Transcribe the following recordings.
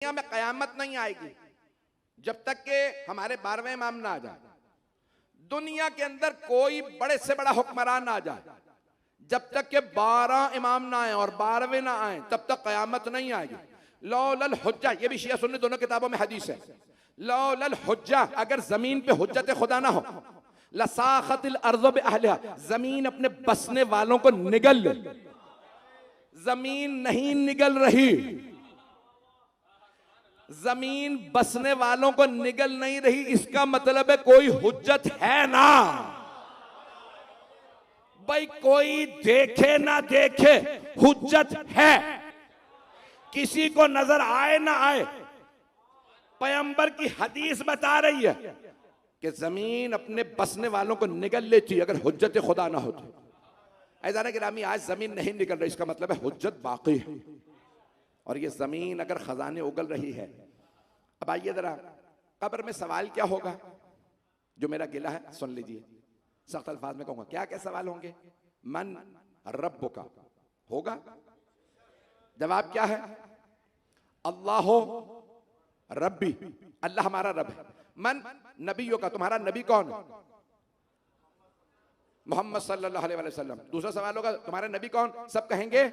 दुनिया में कयामत नहीं आएगी जब तक के हमारे 12वें इमाम ना आ जाए, दुनिया के अंदर कोई बड़े से बड़ा हुक्मरान ना आ जाए, जब तक के 12 इमाम ना आए और 12वें ना आए तब तक कयामत नहीं आएगी। लौलल हुज्जा, ये भी शिया सुन्नी दोनों किताबों में हदीस है। लौलल हुज्जा, अगर जमीन पे हुज्जत खुदा ना हो, लसाखतिल अर्ज़ बिअहलिहा, जमीन अपने बसने वालों को निगल ले। जमीन नहीं निगल रही, जमीन बसने वालों को निगल नहीं रही, इसका मतलब है कोई हुज्जत है ना। भाई कोई देखे ना देखे हुज्जत है, किसी को नजर आए ना आए। पैगंबर की हदीस बता रही है कि जमीन अपने बसने वालों को निगल लेती अगर हुज्जत खुदा ना होती। ऐसा ना गिरामी, आज जमीन नहीं निकल रही, इसका मतलब है हुज्जत बाकी है। और ये जमीन अगर खजाने उगल रही है। अब आइए जरा, कब्र में सवाल क्या होगा, जो मेरा गिला है सुन लीजिए, सख्त अल्फाज में कहूंगा। क्या क्या सवाल होंगे? मन रब्बुका होगा, जवाब क्या है? अल्लाह हो रब्बी, अल्लाह हमारा रब है। मन नबियों का, तुम्हारा नबी कौन है? मोहम्मद सल्लल्लाहु अलैहि वसल्लम। दूसरा सवाल होगा, तुम्हारा नबी कौन? सब कहेंगे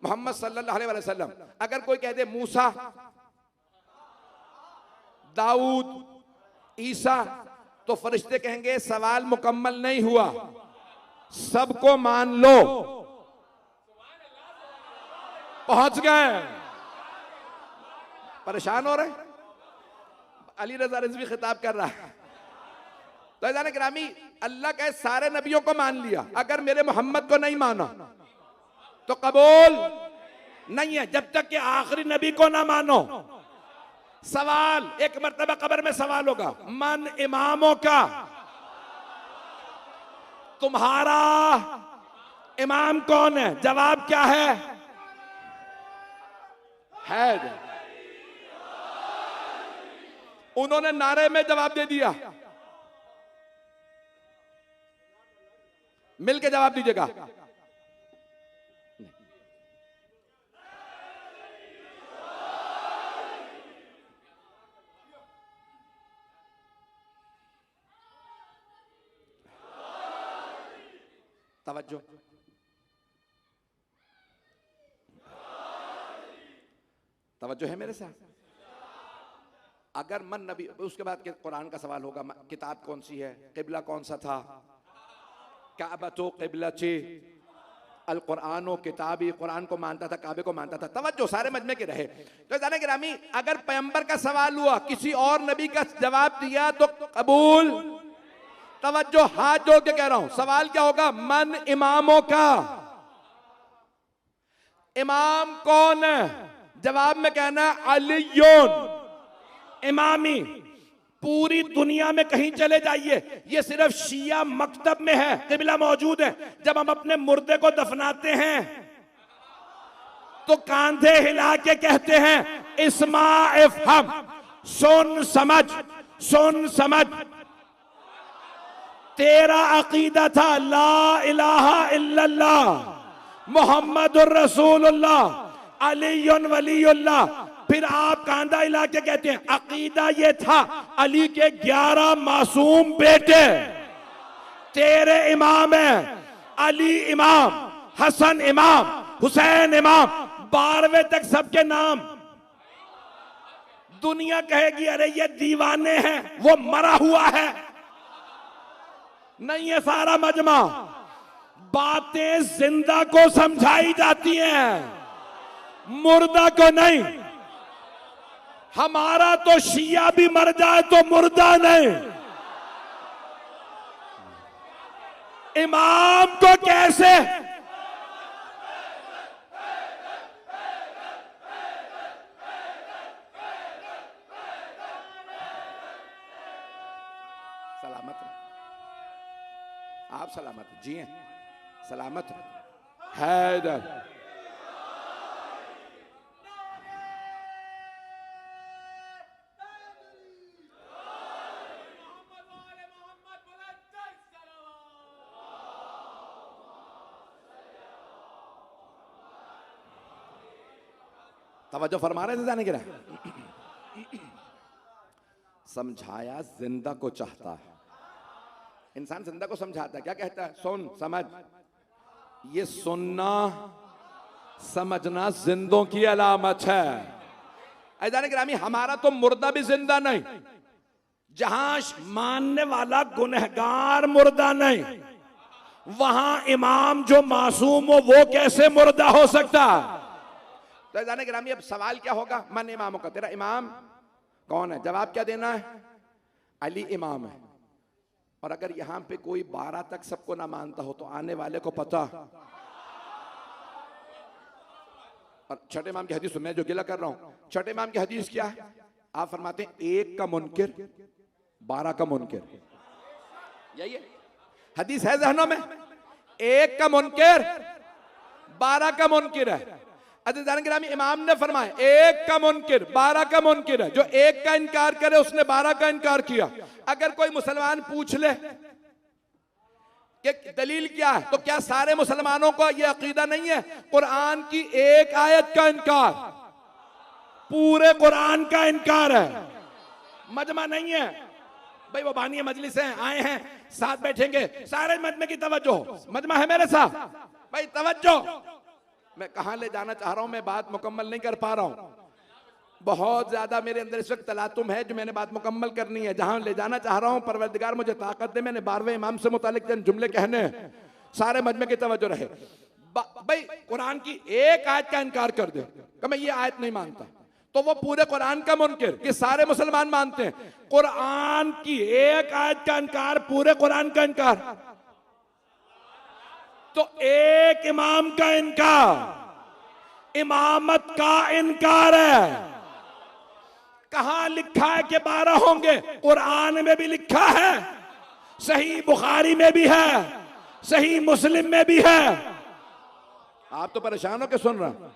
मोहम्मद सल्लल्लाहु अलैहि वसल्लम। अगर कोई कह दे मूसा, दाऊद, ईसा, तो फरिश्ते कहेंगे सवाल मुकम्मल नहीं हुआ, सबको मान लो। पहुंच गए, परेशान हो रहे। अली रजा रिजवी खिताब कर रहा है। तो ऐसा ग्रामी, अल्लाह के सारे नबियों को मान लिया, अगर मेरे मोहम्मद को नहीं माना तो कबूल नहीं है, जब तक कि आखिरी नबी को ना मानो। सवाल, एक मर्तबा कब्र में सवाल होगा, मन इमामों का, तुम्हारा इमाम कौन है? जवाब क्या है? उन्होंने नारे में जवाब दे दिया, मिलके जवाब दीजिएगा। तवज्जो, तवज्जो है मेरे साथ। अगर मन नबी, उसके बाद कुरान का सवाल होगा, किताब कौन सी है, किबला कौन सा था, काबतो किबलती, अल कुरानो किताबी, कुरान को मानता था, काबे को मानता था। तवज्जो, सारे मजमे के रहे। तो जाने गिरामी, अगर पैगंबर का सवाल हुआ, किसी और नबी का जवाब दिया तो कबूल। तवज्जो, हाथ जोड़ के कह रहा हूं, सवाल क्या होगा? मन इमामों का, इमाम कौन है? जवाब में कहना अलीयुन इमामी। पूरी दुनिया में कहीं चले जाइए, ये सिर्फ शिया मकतब में है किबला मौजूद है। जब हम अपने मुर्दे को दफनाते हैं तो कांधे हिला के कहते हैं इस्मा इफ़हम, सुन समझ, सुन समझ। तेरा अकीदा था ला इलाहा इल्लल्लाह मुहम्मदुर रसूलुल्लाह अलीयुन वलीयुल्लाह, फिर आप कांधा हिला के कहते हैं अकीदा ये था अली के 11 मासूम बेटे तेरे इमाम है, अली इमाम, हसन इमाम, हुसैन इमाम, 12वें तक सबके नाम। दुनिया कहेगी अरे ये दीवाने हैं, वो मरा हुआ है। नहीं है सारा मजमा, बातें जिंदा को समझाई जाती हैं, मुर्दा को नहीं। हमारा तो शिया भी मर जाए तो मुर्दा नहीं। इमाम को कैसे? सलामत रहे, आप सलामत जिए, सलामत रहे। हैदर तवज्जो फरमा रहे थे जाने के लिए। समझाया जिंदा को चाहता है, इंसान जिंदा को समझाता है, क्या कहता है? सुन समझ। ये सुनना समझना जिंदों की अलामत है। ऐदान गिरामी, हमारा तो मुर्दा भी जिंदा नहीं, जहां मानने वाला गुनहगार मुर्दा नहीं, वहां इमाम जो मासूम हो वो कैसे मुर्दा हो सकता? तो ऐदान गिरामी, अब सवाल क्या होगा? मन इमामों का, तेरा इमाम कौन है? जवाब क्या देना है? अली इमाम है। और अगर यहां पे कोई 12 तक सबको ना मानता हो तो आने वाले को पता। और छठे इमाम की हदीस मैं जो गिला कर रहा हूं, छठे इमाम की हदीस क्या है? आप फरमाते हैं 1 का मुनकिर 12 का मुनकिर। यही है हदीस, है जहनों में? 1 का मुनकिर 12 का मुनकिर है। अज़ीज़ान-ए-गिरामी, इमाम ने फरमाया 1 का मुनकिर 12 का मुनकिर है। जो 1 का इनकार करे उसने 12 का इनकार किया। अगर कोई मुसलमान पूछ ले कि दलील क्या है, तो क्या सारे मुसलमानों को यह अकीदा नहीं है? कुरान की एक आयत का इनकार पूरे कुरान का इनकार है। मजमा नहीं है भाई, वो बानी मजलिस हैं, आए हैं, साथ बैठेंगे, सारे मजमे की तवज्जो। मजमा है मेरे साथ भाई, तवज्जो। मैं कहां ले जाना चाह रहा हूं, मैं बात मुकम्मल नहीं कर पा रहा हूं। बहुत ज्यादा मेरे अंदर इस वक्त तलातुम है जो मैंने बात मुकम्मल करनी है। जहां ले जाना चाह रहा हूं, परवरदिगार मुझे ताकत दे। मैंने 12वें इमाम से मुतालिक चंद जुमले कहने हैं, सारे मजमे की तवज्जो रहे। भाई कुरान की एक आयत का इनकार कर दे कि मैं ये आयत नहीं मानता, तो वो पूरे कुरान का मुनकिर, कि सारे मुसलमान मानते हैं। कुरान की एक आयत का इनकार पूरे कुरान का इनकार, तो एक इमाम का इनकार इमामत का इनकार है। कहां लिखा है कि 12 होंगे? कुरान में भी लिखा है, सही बुखारी में भी है, सही मुस्लिम में भी है। आप तो परेशान हो के सुन रहे हैं,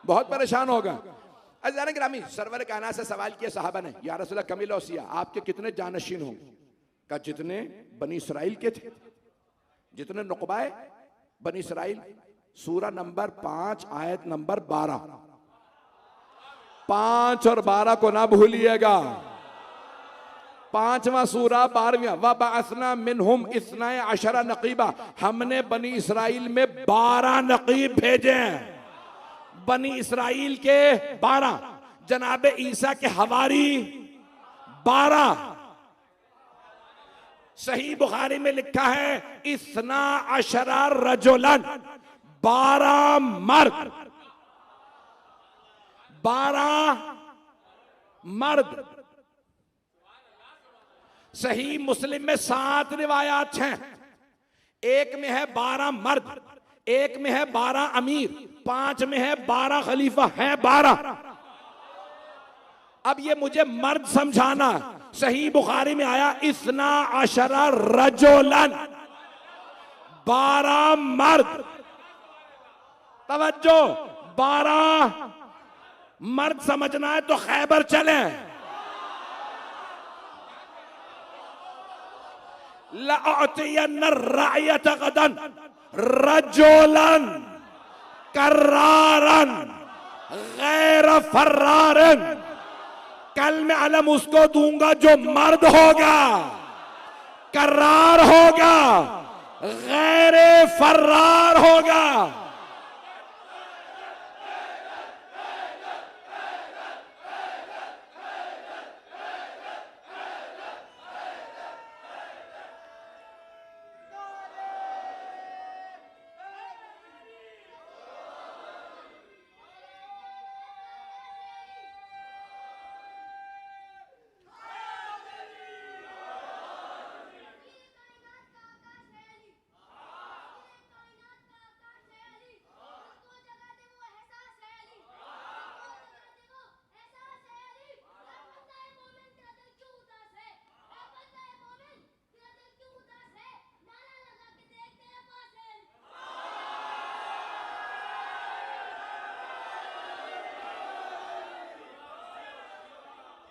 बहुत परेशान होगा। अज़ीज़ान गिरामी, सरवर कायनात से सवाल किया सहाबा ने, या रसूल अल्लाह कमील औसिया, आपके कितने जानशीन होंगे? का जितने बनी इसराइल के थे, जितने नुकबाए बनी इसराइल। सूरा नंबर 5 आयत नंबर 12, 5 और 12 को ना भूलिएगा। 5वां सूरा 12वां, व बअसना मिनहुम इस्नाए अशरा नकीबा, हमने बनी इसराइल में 12 नकीब भेजे हैं। बनी इसराइल के 12, जनाबे ईसा के हवारी 12। सही बुखारी में लिखा है इस्ना अशरा रजुलन, 12 मर्द, 12 मर्द। सही मुस्लिम में 7 रिवायात हैं, एक में है 12 मर्द, एक में है 12 अमीर, 5 में है 12 खलीफा, है 12। अब ये मुझे मर्द समझाना। सही बुखारी में आया इस्ना अशरा रजुलन, 12 मर्द। तवज्जो, 12 मर्द समझना है तो खैबर चले। लअतियन्न रायत गदन रजुलन कर्रारन गैर फर्रारन, कल मैं अलम उसको दूंगा जो मर्द होगा, कर्रार होगा, गैर फर्रार होगा।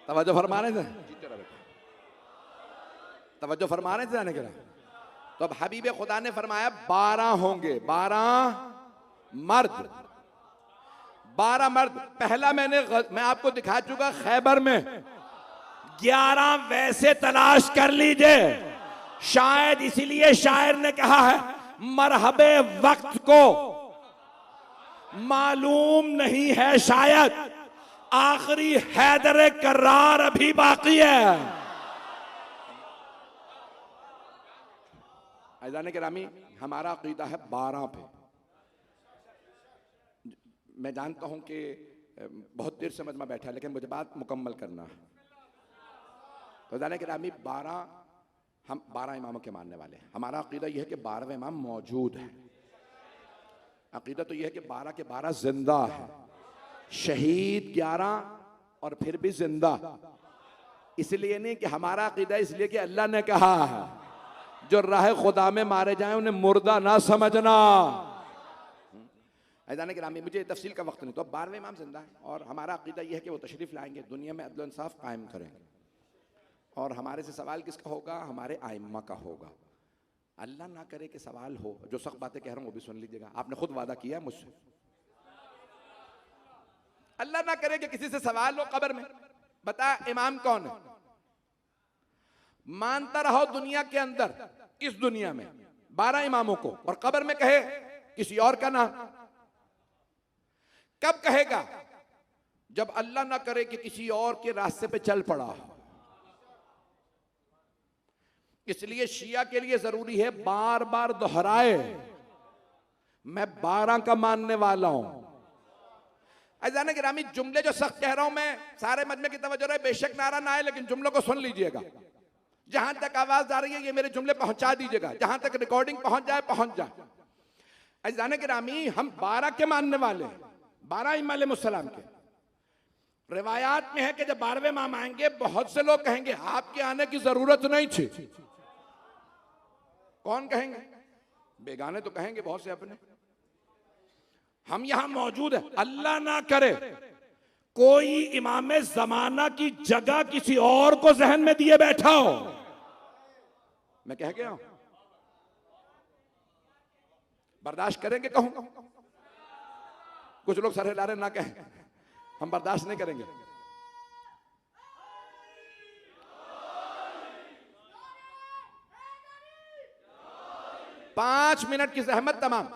तवज्जो फरमा रहे थे, तवज्जो फरमा रहे थे जाने के लिए। तो अब हबीब खुदा ने फरमाया 12 होंगे, 12 मर्द, 12 मर्द। पहला मैं आपको दिखा चुका खैबर में, 11 वैसे तलाश कर लीजिए। शायद इसीलिए शायर ने कहा है, मरहबे वक्त को मालूम नहीं है शायद, आखिरी हैदर करार अभी बाकी है। अज़ान गिरामी, हमारा अकीदा है 12 पे। मैं जानता हूं कि बहुत देर से मजमा बैठा है, लेकिन मुझे बात मुकम्मल करना है। तो अज़ान गिरामी, 12 हम 12 इमामों के मानने वाले हैं। हमारा अकीदा यह है कि 12वें इमाम मौजूद है। अकीदा तो यह है कि 12 के 12 जिंदा है, शहीद 11 और फिर भी जिंदा। इसलिए नहीं कि हमारा अकीदा, इसलिए कि अल्लाह ने कहा है जो राह खुदा में मारे जाएं उन्हें मुर्दा ना समझना। ऐज़ान गिरामी, मुझे तफसील का वक्त नहीं, तो 12वें इमाम जिंदा है और हमारा अकीदा यह है कि वो तशरीफ लाएंगे, दुनिया में अदल इंसाफ कायम करेंगे। और हमारे से सवाल किसका होगा? हमारे आइम्मा का होगा। अल्लाह ना करे कि सवाल हो, जो सख्त बातें कह रहा हूं वो भी सुन लीजिएगा। आपने खुद वादा किया मुझसे, अल्लाह ना करे कि किसी से सवाल हो कब्र में, बता इमाम कौन है? मानता रहो दुनिया के अंदर, इस दुनिया में 12 इमामों को, और कब्र में कहे किसी और का नाम। कब कहेगा? जब अल्लाह ना करे कि किसी और के रास्ते पे चल पड़ा। इसलिए शिया के लिए जरूरी है बार बार दोहराए, मैं 12 का मानने वाला हूं। अज़ान गिरामी, जुमले जो सख्त कह रहा हूं मैं, सारे मजमे की तवज्जो रहे, बेशक नारा ना आए, लेकिन जुमलों को सुन लीजिएगा। जहां तक आवाज आ रही है ये मेरे जुमले पहुंचा दीजिएगा, जहां तक रिकॉर्डिंग पहुंच जाए पहुंच जाए। अज़ान गिरामी, हम 12 के मानने वाले हैं, 12 इमाम अलैहिस्सलाम के। रिवायात में है कि जब 12वें इमाम आएंगे, बहुत से लोग कहेंगे आपके आने की जरूरत नहीं थी। कौन कहेंगे? बेगाने तो कहेंगे बहुत से अपने। हम यहां मौजूद है, अल्लाह ना करे कोई इमाम जमाना की जगह किसी और को जहन में दिए बैठा हो। मैं कह गया हूं, बर्दाश्त करेंगे? कहूं कुछ लोग सर हिला रहे, ना कहें, हम बर्दाश्त नहीं करेंगे। पांच मिनट की जहमत तमाम।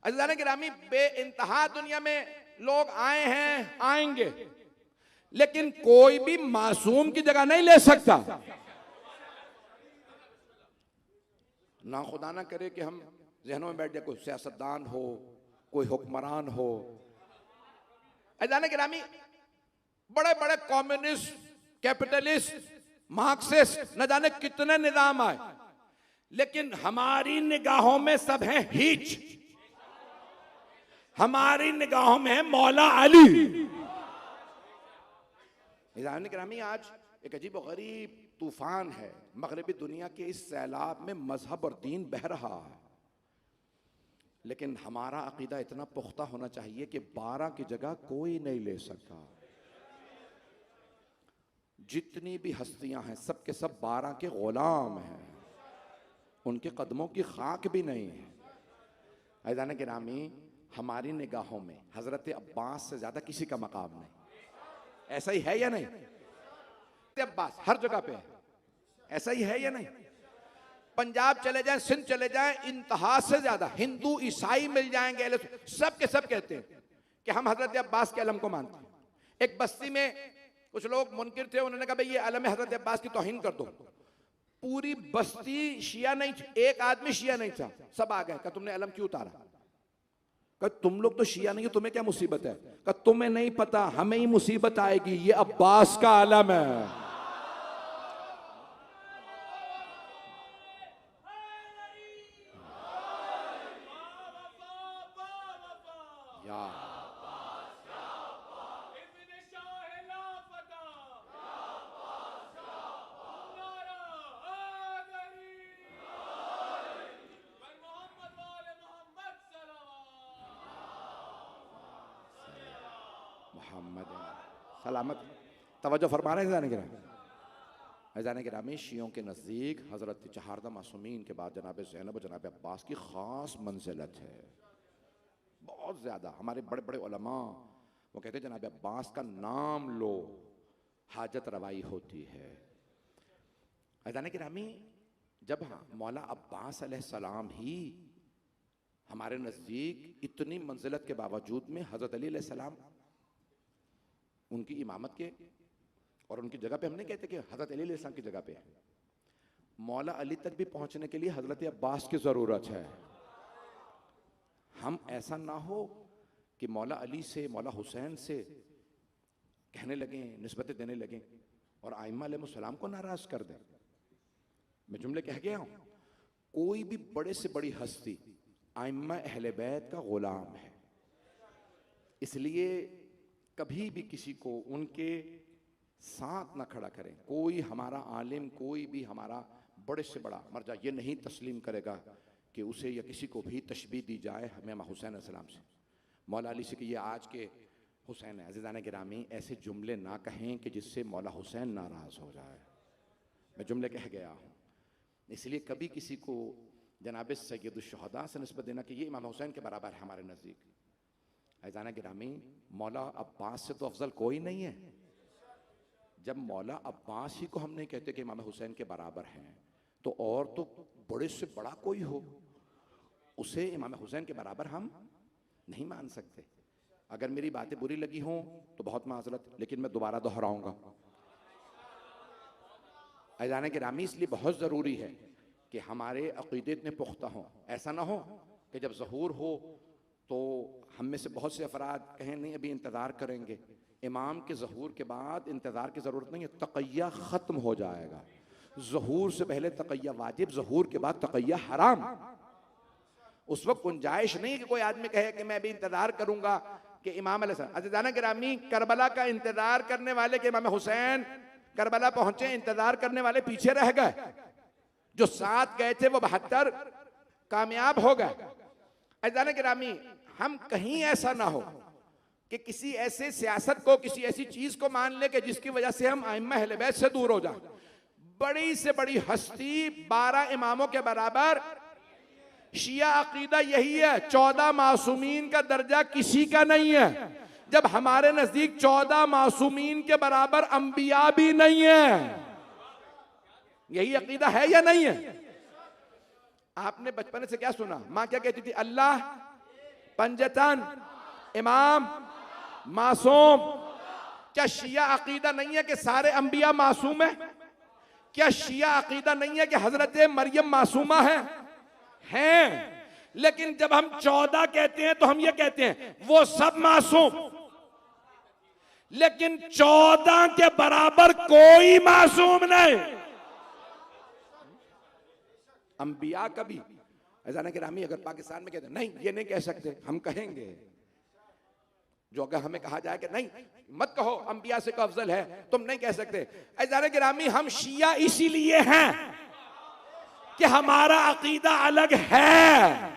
अज़ीज़ान गिरामी, बेइंतहा दुनिया में लोग आए हैं, आएंगे, लेकिन कोई भी मासूम की जगह नहीं ले सकता। ना खुदा ना करे कि हम जहनों में बैठ जाए कोई सियासतदान हो, कोई हुक्मरान हो। अज़ीज़ान गिरामी, बड़े बड़े कम्युनिस्ट, कैपिटलिस्ट, मार्क्सिस्ट, न जाने कितने निजाम आए, लेकिन हमारी निगाहों में सब हैं हीच। हमारी निगाहों में है मौला अली। अज़ीज़ान गिरामी, आज एक अजीब और गरीब तूफान है मगरबी दुनिया के। इस सैलाब में मजहब और दीन बह रहा है, लेकिन हमारा अकीदा इतना पुख्ता होना चाहिए कि 12 की जगह कोई नहीं ले सकता। जितनी भी हस्तियां हैं सब के सब 12 के गुलाम हैं, उनके कदमों की खाक भी नहीं है। अज़ीज़ान गिरामी, हमारी निगाहों में हजरत अब्बास से ज्यादा किसी का मकाम नहीं। ऐसा ही है या नहीं? अब्बास हर जगह पे है, ऐसा ही है या नहीं? पंजाब चले जाएं, सिंध चले जाएं, इंतहा से ज्यादा हिंदू ईसाई मिल जाएंगे, सब के सब कहते हैं कि हम हजरत अब्बास के अलम को मानते हैं। एक बस्ती में कुछ लोग मुनकिर थे, उन्होंने कहा भाई ये अलम है, हजरत अब्बास की तौहीन कर दो। पूरी बस्ती शिया नहीं, एक आदमी शिया नहीं था, सब आ गए। कहा तुमने अलम क्यों उतारा? कहा तुम लोग तो शिया नहीं हो, तुम्हें क्या मुसीबत है? कहा तुम्हें नहीं पता, हमें ही मुसीबत आएगी, ये अब्बास का अलम है। सलामत तवज्जो फरमा रहे हैं अज़ान गिरामी। शियों के नज़दीक हज़रत चहारदा मासूमीन के बाद जनाब ज़ैनब और जनाब अब्बास की ख़ास मंजिलत है। बहुत ज्यादा। हमारे बड़े बड़े उलमा वो कहते हैं जनाब अब्बास का नाम लो हाजत रवाई होती है। अज़ान गिरामी, जब मौला अब्बास अलैहिस्सलाम ही हमारे नज़दीक इतनी मंजिलत के बावजूद में हज़रत अली अलैहिस्सलाम उनकी इमामत के और उनकी जगह पे, हम नहीं कहते कि हज़रत अली अलैहिस्सलाम की जगह पे है, मौला अली तक भी पहुंचने के लिए हज़रत अब्बास की ज़रूरत है। हम ऐसा ना हो कि मौला अली से, मौला हुसैन से कहने लगें, निस्बतें देने लगें और आइम्मा अलैहिस्सलाम को नाराज़ कर दें। मैं जुमले कह गया हूं, कोई भी बड़े से बड़ी हस्ती आइम्मा अहले बैत का गुलाम है। इसलिए कभी भी किसी को उनके साथ ना खड़ा करें। कोई हमारा आलिम, कोई भी हमारा बड़े से बड़ा मर्जा ये नहीं तस्लीम करेगा कि उसे या किसी को भी तशबीह दी जाए इमाम हुसैन अलैहिस्सलाम से, मौला अली से कि ये आज के हुसैन है। अज़ीज़ान गिरामी, ऐसे जुमले ना कहें कि जिससे मौला हुसैन नाराज़ हो जाए। मैं जुमले कह गया हूँ। इसलिए कभी किसी को जनाब सैयदुश्शुहदा से निस्बत देना कि ये इमाम हुसैन के बराबर है हमारे नज़दीक, अज़ीज़ान गिरामी, मौला अब्बास से तो अफजल कोई नहीं है। जब मौला अब्बास ही को हम नहीं कहते कि इमाम हुसैन के बराबर हैं, तो और तो बड़े से बड़ा कोई हो उसे इमाम हुसैन के बराबर हम नहीं मान सकते। अगर मेरी बातें बुरी लगी हों तो बहुत माजरत, लेकिन मैं दोबारा दोहराऊंगा। अज़ीज़ान गिरामी, इसलिए बहुत ज़रूरी है कि हमारे अक़ीदे इतने पुख्ता हों। ऐसा ना हो कि जब ज़हूर हो तो हम में से बहुत से अफराद कहें नहीं अभी इंतज़ार करेंगे। इमाम के ज़हूर के बाद इंतज़ार की ज़रूरत नहीं है, तक़य्या ख़त्म हो जाएगा। ज़हूर से पहले तक़य्या वाजिब, ज़हूर के बाद तक़य्या हराम। उस वक्त गुंजाइश नहीं कि कोई आदमी कहे कि मैं अभी इंतज़ार करूंगा कि इमाम अलैहिस्सलाम। अज़ीज़ान गिरामी, करबला का इंतज़ार करने वाले के इमाम हुसैन करबला पहुंचे, इंतज़ार करने वाले पीछे रह गए। जो साथ गए थे वो 72 कामयाब हो गए। अज़ीज़ान गिरामी, हम कहीं ऐसा ना हो कि किसी ऐसे सियासत को, किसी ऐसी चीज को मान ले कि जिसकी वजह से हम आइम्मा अहले बैत से दूर हो जाए। बड़ी से बड़ी हस्ती 12 इमामों के बराबर, शिया अकीदा यही है, 14 मासूमीन का दर्जा किसी का नहीं है। जब हमारे नजदीक 14 मासूमीन के बराबर अंबिया भी नहीं है। यही अकीदा है या नहीं है? आपने बचपन से क्या सुना? माँ क्या कहती थी? अल्लाह, पंजतन, इमाम, मासूम। क्या शिया अकीदा नहीं है कि सारे अंबिया मासूम है? क्या शिया अकीदा नहीं है कि हजरत मरियम मासूमा हैं? लेकिन जब हम 14 कहते हैं तो हम ये कहते हैं वो सब मासूम, लेकिन 14 के बराबर कोई मासूम नहीं। अंबिया कभी, अज़ीज़ान गिरामी, अगर पाकिस्तान में कहते हैं नहीं ये नहीं कह सकते, हम कहेंगे। जो अगर हमें कहा जाए कि नहीं मत कहो अंबिया से का अफजल है, तुम नहीं कह सकते। अज़ीज़ान गिरामी, हम शिया इसीलिए हैं कि हमारा अकीदा अलग है।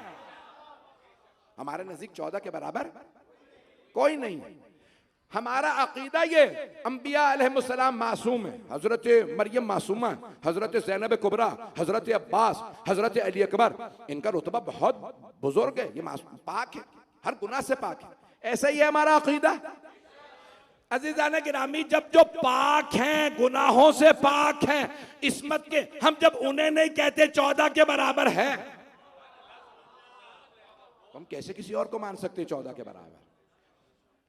हमारे नजदीक 14 के बराबर कोई नहीं। हमारा अकीदा ये, अंबिया अलैहिस्सलाम मासूम है, हजरत मरियम मासूमा, हजरत ज़ैनब कुबरा, हजरत अब्बास, हजरत अली अकबर, इनका रुतबा बहुत बुजुर्ग है, ये मासूम पाक है, हर गुनाह से पाक है। ऐसा ही है हमारा अकीदा। अज़ीज़ान गिरामी, जब जो पाक हैं, गुनाहों से पाक हैं, इस्मत के, हम जब उन्हें नहीं कहते 14 के बराबर है, हम कैसे किसी और को मान सकते 14 के बराबर?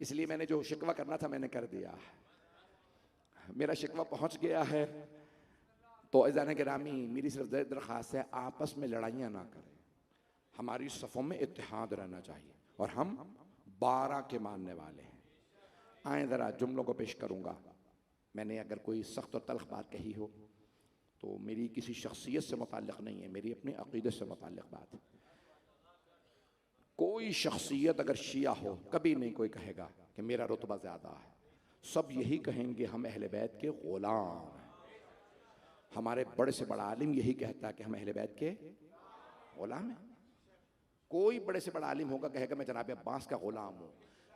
इसलिए मैंने जो शिकवा करना था मैंने कर दिया, मेरा शिकवा पहुंच गया है। तो अज़ीज़ान गिरामी, मेरी सिर्फ दरख्वास्त है, आपस में लड़ाइयाँ ना करें, हमारी सफ़ों में इत्तेहाद रहना चाहिए। और हम 12 के मानने वाले हैं। आए ज़रा जुमलों को पेश करूँगा। मैंने अगर कोई सख्त और तल्ख बात कही हो तो मेरी किसी शख्सियत से मुताल्लिक़ नहीं है, मेरी अपने अक़ीदे से मुताल्लिक़ बात है। कोई शख्सियत अगर शिया हो, कभी नहीं कोई कहेगा कि मेरा रुतबा ज़्यादा है। सब यही कहेंगे हम अहले बैत के ग़ुलाम हैं। हमारे बड़े से बड़ा आलिम यही कहता है कि हम अहले बैत के ग़ुलाम हैं। कोई बड़े से बड़ा आलिम होगा कहेगा मैं जनाब अब्बास का ग़ुलाम हूँ,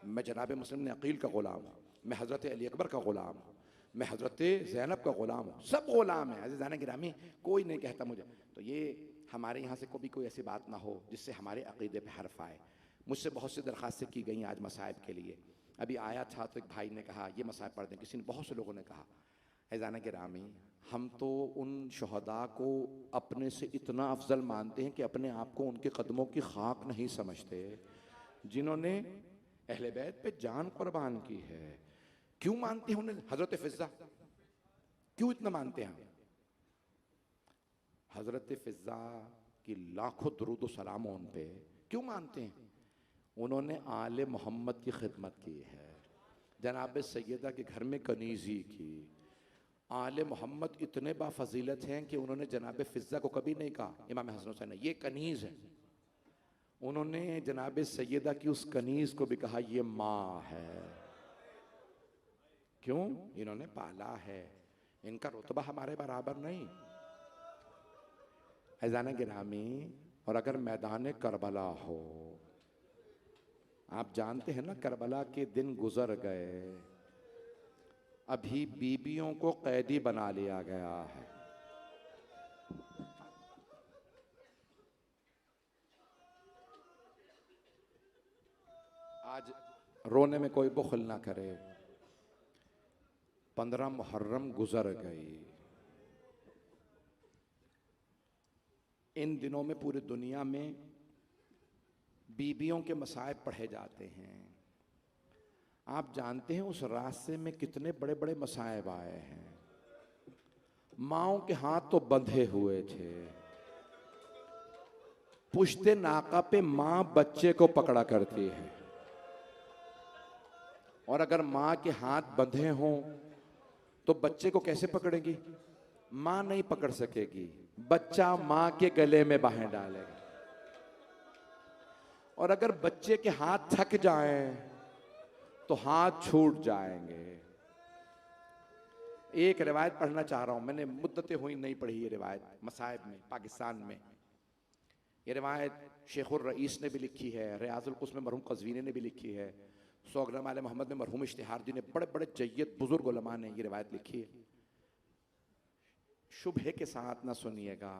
मैं जनाब मुस्लिम ने अकील का ग़ुलाम हूँ, मैं हज़रत अली अकबर का ग़ुलाम हूँ, मैं हज़रत ज़ैनब का ग़ुलाम हूँ। सब ग़ुलाम है। अज़ीज़ान गिरामी, कोई नहीं कहता मुझे। तो ये हमारे यहाँ से कभी कोई ऐसी बात ना हो जिससे हमारे अक़ीदे पे हर्फ आए। मुझसे बहुत सी दरखास्तें की गई आज मसाइब के लिए। अभी आया था तो एक भाई ने कहा ये मसाइब पढ़ दें, किसी ने, बहुत से लोगों ने कहा ऐज़ान गिरामी हम तो उन शहदा को अपने से इतना अफजल मानते हैं कि अपने आप को उनके कदमों की खाक नहीं समझते जिन्होंने अहले बैत पे जान कुर्बान की है। क्यों मानते हैं उन्हें? हजरत फिजा क्यों इतना मानते हैं? हजरत फिजा की लाखों दुरूद सलाम उन पे क्यों मानते हैं? उन्होंने आले मोहम्मद की खिदमत की है, जनाब सैयदा के घर में कनीज़ी की। आले मोहम्मद इतने बाफजीलत हैं कि उन्होंने जनाब फिजा को कभी नहीं कहा इमाम हसन हुसैन ये कनीज़ है। उन्होंने जनाब सैयदा की उस कनीज़ को भी कहा ये माँ है। क्यों? इन्होंने पाला है, इनका रुतबा हमारे बराबर नहीं। ऐज़ान गिरामी, और अगर मैदान करबला हो, आप जानते हैं ना करबला के दिन गुजर गए, अभी बीबियों को कैदी बना लिया गया है। आज रोने में कोई बुखल ना करे, 15 मुहर्रम गुजर गई। इन दिनों में पूरी दुनिया में बीबियों के मसाइब पढ़े जाते हैं। आप जानते हैं उस रास्ते में कितने बड़े बड़े मसाइब आए हैं। माओं के हाथ तो बंधे हुए थे, पुश्ते नाका पे मां बच्चे को पकड़ा करती है, और अगर मां के हाथ बंधे हों तो बच्चे को कैसे पकड़ेगी? मां नहीं पकड़ सकेगी, बच्चा मां के गले में बाहें डालेगा। और अगर बच्चे के हाथ थक जाएं तो हाथ छूट जाएंगे। एक रिवायत पढ़ना चाह रहा हूं, मैंने मुद्दतें हुई नहीं पढ़ी ये रिवायत मसाइब में पाकिस्तान में। ये रिवायत शेखुर रईस ने भी लिखी है, रियाजुल कुस में मरहूम कज़वीनी ने भी लिखी है, सोगनाम आले मोहम्मद में मरहूम इश्तिहारदी ने, बड़े बड़े जय्यद बुजुर्ग उलमा ने ये रिवायत लिखी है। शुभे के साथ ना सुनिएगा,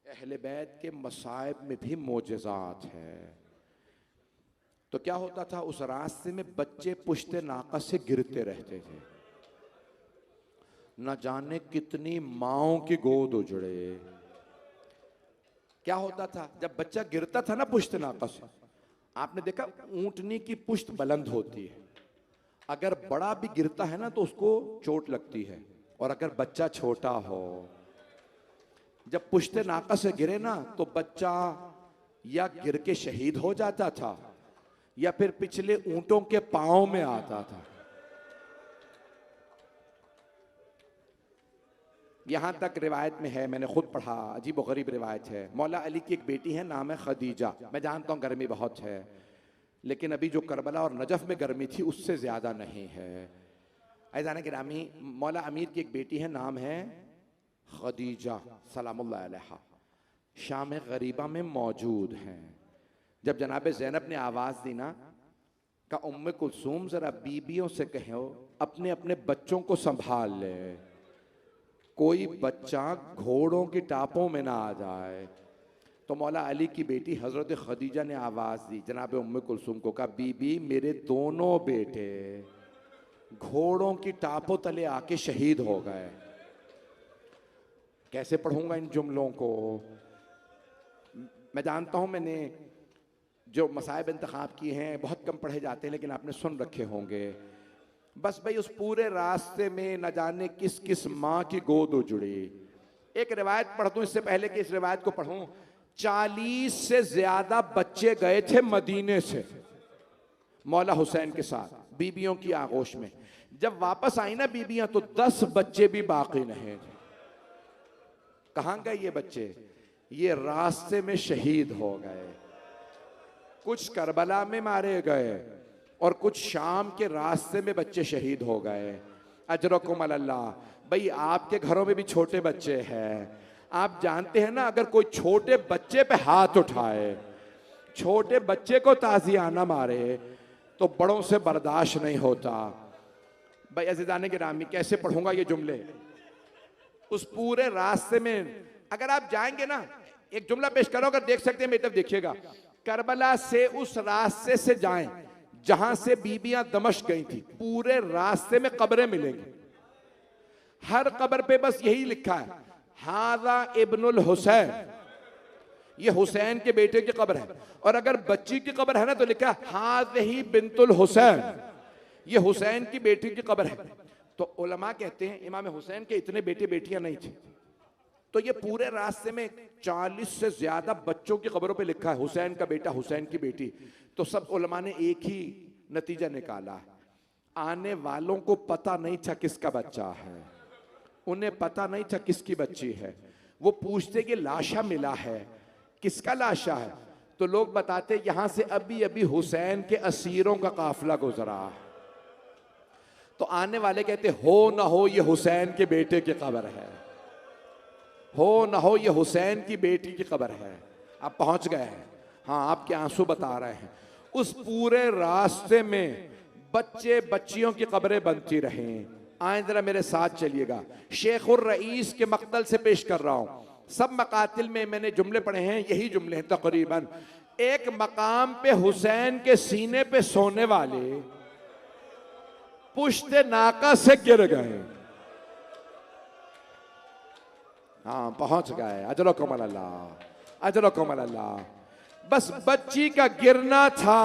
अहले बैत के मसाइब में भी मोजज़ात है। तो क्या होता था, उस रास्ते में बच्चे पुश्ते नाका से गिरते रहते थे, न जाने कितनी माओं की गोद उजड़े। क्या होता था, जब बच्चा गिरता था ना पुश्ते नाका से, आपने देखा ऊंटनी की पुश्त बुलंद होती है, अगर बड़ा भी गिरता है ना तो उसको चोट लगती है, और अगर बच्चा छोटा हो, जब पुश्ते नाका से गिरे ना तो बच्चा या गिर के शहीद हो जाता था या फिर पिछले ऊंटों के पांव में आता था। यहां तक रिवायत में है, मैंने खुद पढ़ा, अजीब और गरीब रिवायत है। मौला अली की एक बेटी है, नाम है खदीजा। मैं जानता हूं गर्मी बहुत है, लेकिन अभी जो करबला और नजफ में गर्मी थी उससे ज्यादा नहीं है। ऐज़ान गिरामी, मौला अमीर की एक बेटी है, नाम है खदीजा सलामुल्लाह अलैहा, शाम गरीबा में मौजूद हैं। जब जनाब ज़ैनब ने आवाज़ दी ना, का उम्मे कुलसूम ज़रा बीबियों से कहो अपने अपने बच्चों को संभाल ले, कोई बच्चा घोड़ों की टापों में ना आ जाए। तो मौला अली की बेटी हज़रत खदीजा ने आवाज़ दी जनाब उम्मे कुलसूम को, कहा बीबी मेरे दोनों बेटे घोड़ों की टापों तले आके शहीद हो गए। कैसे पढ़ूंगा इन जुमलों को? मैं जानता हूं मैंने जो मसाइब इंतखाब किए हैं बहुत कम पढ़े जाते हैं, लेकिन आपने सुन रखे होंगे। बस भाई उस पूरे रास्ते में न जाने किस किस माँ की गोद उजड़ी। एक रिवायत पढ़ दूं इससे पहले कि इस रिवायत को पढ़ूं, 40 से ज्यादा बच्चे गए थे मदीने से मौला हुसैन के साथ बीबियों की आगोश में। जब वापस आई ना बीबियां तो 10 बच्चे भी बाकी नहीं थे। कहां गए ये बच्चे? ये रास्ते में शहीद हो गए। कुछ करबला में मारे गए और कुछ शाम के रास्ते में बच्चे शहीद हो गए। अजरकुम अल्लाह। भाई आपके घरों में भी छोटे बच्चे हैं, आप जानते हैं ना, अगर कोई छोटे बच्चे पे हाथ उठाए, छोटे बच्चे को ताज़ियाना मारे तो बड़ों से बर्दाश्त नहीं होता। भाई अज़ीज़ान गिरामी, कैसे पढ़ूंगा ये जुमले? उस पूरे रास्ते में अगर आप जाएंगे ना, एक जुमला पेश करो, अगर देख सकते हैं मेरी तरफ देखिएगा। करबला से उस रास्ते से जाएं जहां से बीबियां दमश्क गई थी, पूरे रास्ते में कब्रें मिलेंगी। हर कब्र पे बस यही लिखा है, हाजा इब्नुल हुसैन, ये हुसैन के बेटे की कब्र है। और अगर बच्ची की कब्र है ना तो लिखा है हाज़िही बिंतुल हुसैन, ये हुसैन की बेटी की कब्र है। तो उलमा कहते हैं इमाम हुसैन के इतने बेटे बेटियां नहीं थे, तो ये पूरे रास्ते में 40 से ज्यादा बच्चों की कब्रों पे लिखा है हुसैन का बेटा, हुसैन की बेटी। तो सब उलमा ने एक ही नतीजा निकाला, आने वालों को पता नहीं था किसका बच्चा है, उन्हें पता नहीं था किसकी बच्ची है। वो पूछते कि लाशा मिला है, किसका लाशा है? तो लोग बताते यहां से अभी अभी हुसैन के असीरों का काफिला गुजरा। तो आने वाले कहते हो ना हो ये हुसैन के बेटे की कब्र है, हो ना हो ये हुसैन की बेटी की कब्र है। आप पहुंच गए हैं, हाँ आपके आंसू बता रहे हैं। उस पूरे रास्ते में बच्चे बच्चियों की कब्रें बनती रहें। आए जरा मेरे साथ चलिएगा, शेखुर रईस के मक्तल से पेश कर रहा हूं। सब मकातिल में मैंने जुमले पढ़े हैं, यही जुमले हैं तकरीबन। एक मकाम पे हुसैन के सीने पे सोने वाले पुश्ते नाका से गिर गए। हाँ पहुंच गए, अजरो कमल अल्लाह, अजरो कमल अल्लाह। बस बच्ची का गिरना था,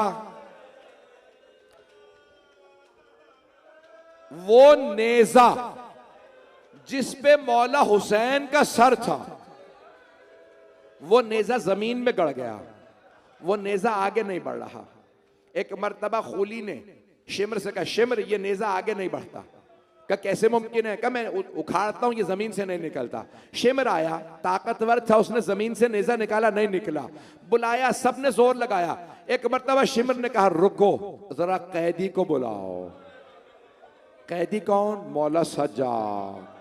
वो नेजा जिस पे मौला हुसैन का सर था, वो नेजा जमीन में गड़ गया, वो नेजा आगे नहीं बढ़ रहा। एक मर्तबा खूली ने शिमर से कहा, शिमर ये नेजा आगे नहीं बढ़ता। कहा कैसे मुमकिन है? कहा मैं उखाड़ता हूं ये जमीन से नहीं निकलता। शिमर आया, ताकतवर था, उसने जमीन से नेजा निकाला, नहीं निकला। बुलाया, सबने जोर लगाया। एक मर्तबा शिमर ने कहा रुको जरा कैदी को बुलाओ। कैदी कौन? मौला सज्जाद।